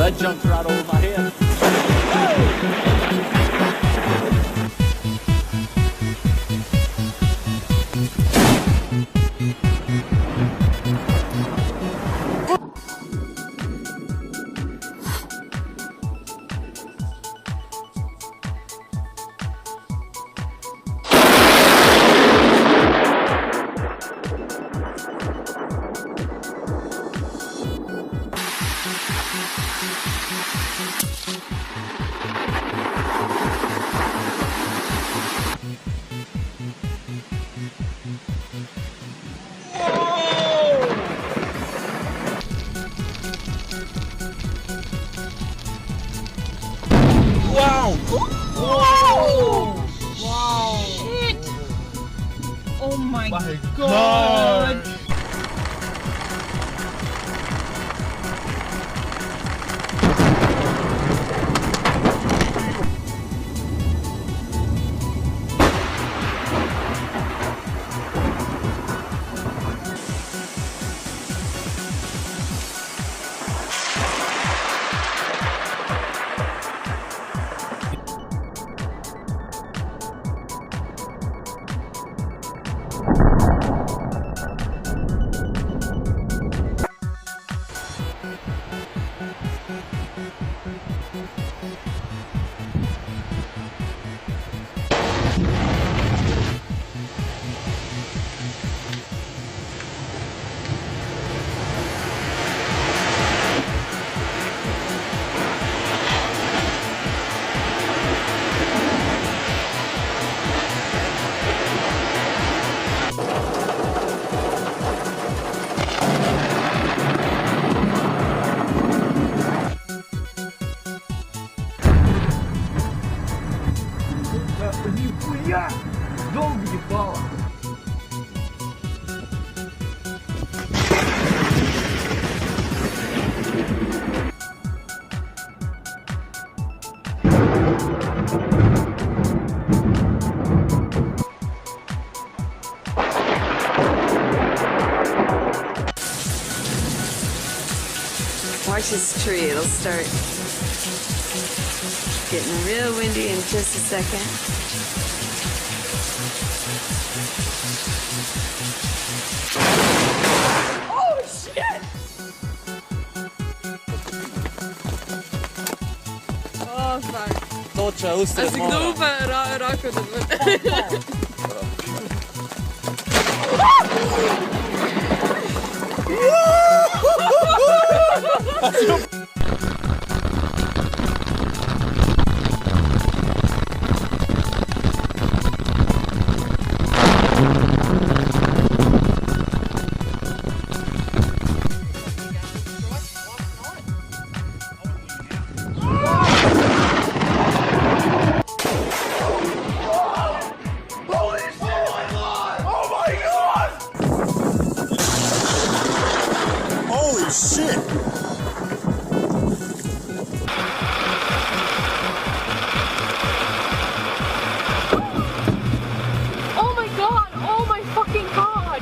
that jumped right over my head. Wow! Whoa! Wow! Shit! Oh my, My God! God! Нихуя! Долго ебало! Watch this tree, it'll start getting real windy in just a second. Oh shit! Oh fuck. Toča usred Als ik mora. doe, raak ik het. Holy shit! Oh my god! Oh my fucking god!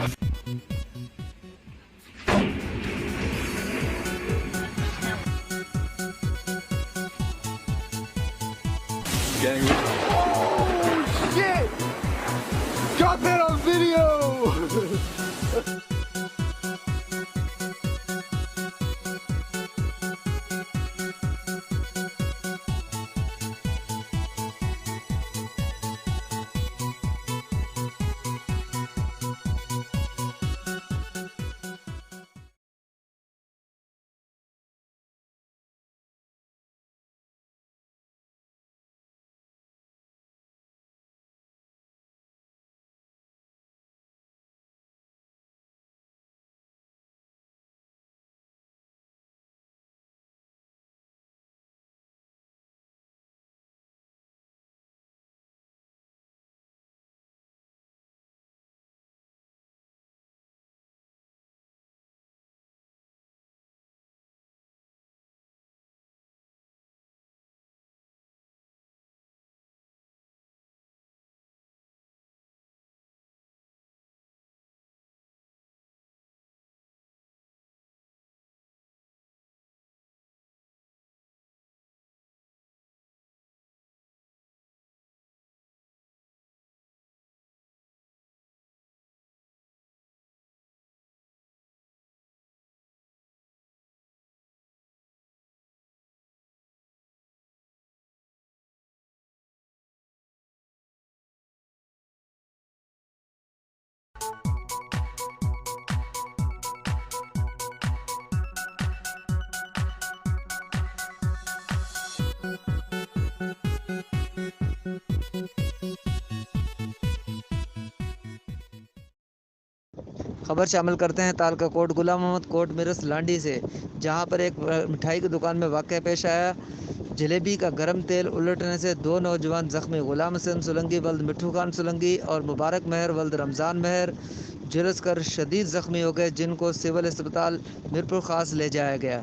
Gang. Oh shit! Got that on video! खबर शामिल करते हैं तालका coat गुलाम Mohammad coat मिरस लांडी से, जहां पर एक मिठाई की दुकान में वाक़या पेश आया। जलेबी का गर्म तेल उलटने से 2 नौजवान जख्मी, गुलाम हसन सोलंकी वल्द मिठू खान सोलंकी और मुबारक महर वल्द रमज़ान महर झुलस कर शदीद ज़ख्मी हो गए, जिनको सिविल अस्पताल मीरपुर ख़ास ले जाया गया।